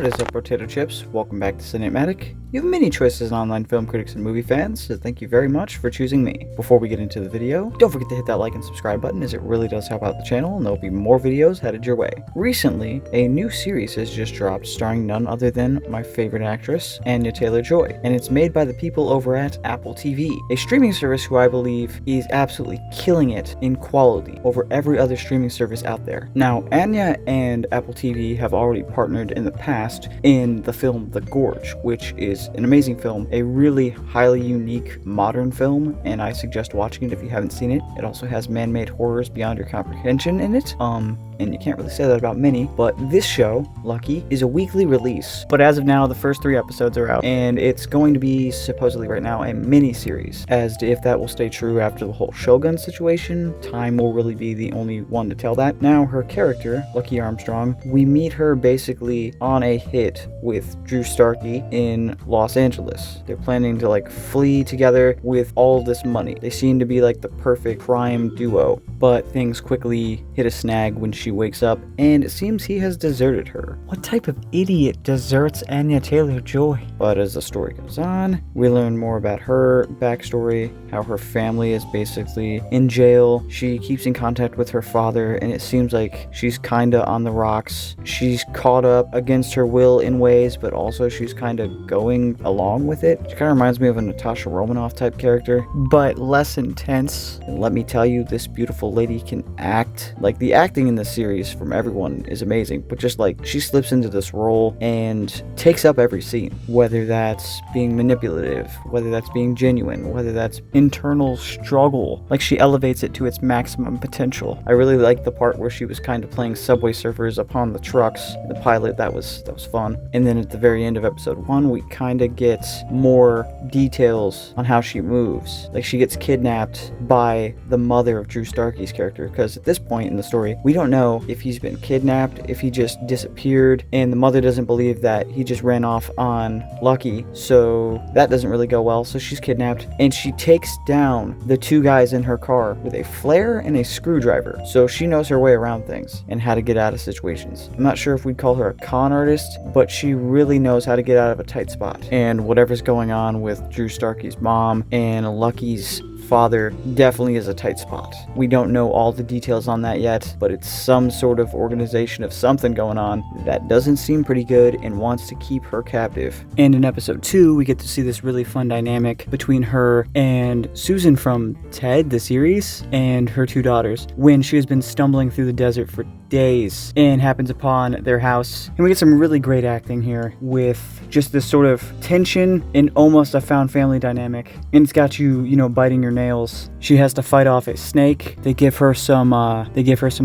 What is up, potato chips? Welcome back to ciNATEmatic. You have many choices in online film critics and movie fans, so thank you very much for choosing me. Before we get into the video, don't forget to hit that like and subscribe button, as it really does help out the channel, and there'll be more videos headed your way. Recently, a new series has just dropped starring none other than my favorite actress, Anya Taylor-Joy, and it's made by the people over at Apple TV, a streaming service who I believe is absolutely killing it in quality over every other streaming service out there. Now, Anya and Apple TV have already partnered in the past in the film The Gorge, which is an amazing film, a really highly unique modern film, and I suggest watching it if you haven't seen it. It also has man-made horrors beyond your comprehension in it, and you can't really say that about many, but this show, Lucky, is a weekly release. But as of now, the first 3 episodes are out, and it's going to be, supposedly right now, a mini-series. As to if that will stay true after the whole Shogun situation, time will really be the only one to tell that. Now, her character, Lucky Armstrong, we meet her basically on a hit with Drew Starkey in Los Angeles. They're planning to flee together with all this money. They seem to be like the perfect crime duo, but things quickly hit a snag when she wakes up, and it seems he has deserted her. What type of idiot deserts Anya Taylor-Joy? But as the story goes on, we learn more about her backstory, how her family is basically in jail. She keeps in contact with her father, and it seems like she's kinda on the rocks. She's caught up against her will in ways, but also she's kinda going along with it. She kinda reminds me of a Natasha Romanoff type character, but less intense. And let me tell you, this beautiful lady can act. The acting in this series from everyone is amazing, but just she slips into this role and takes up every scene, whether that's being manipulative, whether that's being genuine, whether that's internal struggle. She elevates it to its maximum potential. I really like the part where she was kind of playing Subway Surfers upon the trucks, the pilot. That was fun. And then at the very end of episode 1, we kind of get more details on how she moves. She gets kidnapped by the mother of Drew Starkey's character, because at this point in the story, we don't know if he's been kidnapped, if he just disappeared, and the mother doesn't believe that he just ran off on Lucky, so that doesn't really go well. So she's kidnapped, and she takes down the 2 guys in her car with a flare and a screwdriver, so she knows her way around things and how to get out of situations. I'm not sure if we'd call her a con artist, but she really knows how to get out of a tight spot. And whatever's going on with Drew Starkey's mom and Lucky's father definitely is a tight spot. We don't know all the details on that yet, but it's some sort of organization of something going on that doesn't seem pretty good and wants to keep her captive. And in episode 2, we get to see this really fun dynamic between her and Susan from Ted, the series, and her 2 daughters, when she has been stumbling through the desert for days and happens upon their house. And we get some really great acting here with just this sort of tension and almost a found family dynamic. And it's got you biting your nails. She has to fight off a snake. They give her some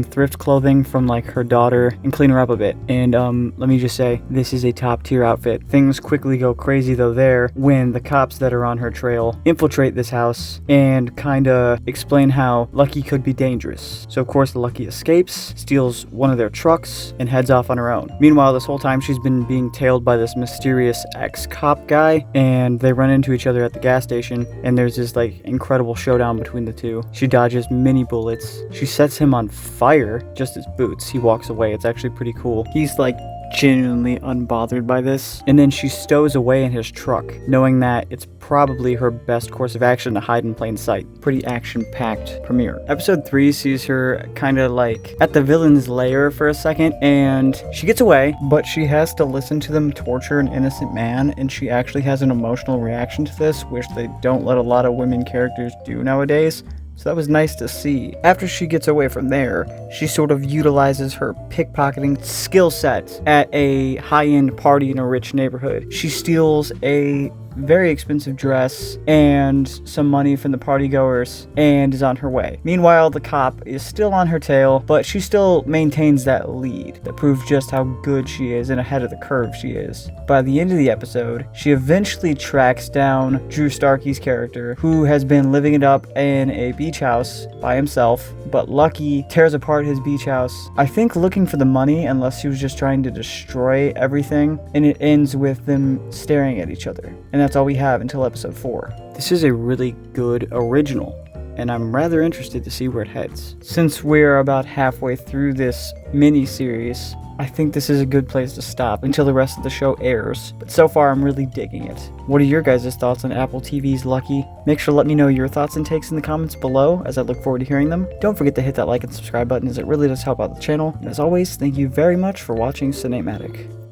thrift clothing from her daughter and clean her up a bit. And let me just say, this is a top tier outfit. Things quickly go crazy though there when the cops that are on her trail infiltrate this house and kinda explain how Lucky could be dangerous. So of course Lucky escapes, steals one of their trucks, and heads off on her own. Meanwhile, this whole time she's been being tailed by this mysterious ex-cop guy, and they run into each other at the gas station, and there's this incredible showdown between the 2. She dodges many bullets. She sets him on fire, just his boots. He walks away. It's actually pretty cool. He's genuinely unbothered by this. And then she stows away in his truck, knowing that it's probably her best course of action to hide in plain sight. Pretty action-packed premiere. Episode 3 sees her kind of at the villain's lair for a second, and she gets away, but she has to listen to them torture an innocent man, and she actually has an emotional reaction to this, which they don't let a lot of women characters do nowadays. So that was nice to see. After she gets away from there, she sort of utilizes her pickpocketing skill set at a high-end party in a rich neighborhood. She steals a very expensive dress and some money from the partygoers and is on her way. Meanwhile, the cop is still on her tail, but she still maintains that lead that proves just how good she is and ahead of the curve she is. By the end of the episode, she eventually tracks down Drew Starkey's character, who has been living it up in a beach house by himself, but Lucky tears apart his beach house, I think looking for the money, unless he was just trying to destroy everything, and it ends with them staring at each other. And that's all we have until episode 4. This is a really good original, and I'm rather interested to see where it heads. Since we're about halfway through this mini-series, I think this is a good place to stop until the rest of the show airs, but so far I'm really digging it. What are your guys' thoughts on Apple TV's Lucky? Make sure to let me know your thoughts and takes in the comments below, as I look forward to hearing them. Don't forget to hit that like and subscribe button, as it really does help out the channel. And as always, thank you very much for watching ciNATEmatic.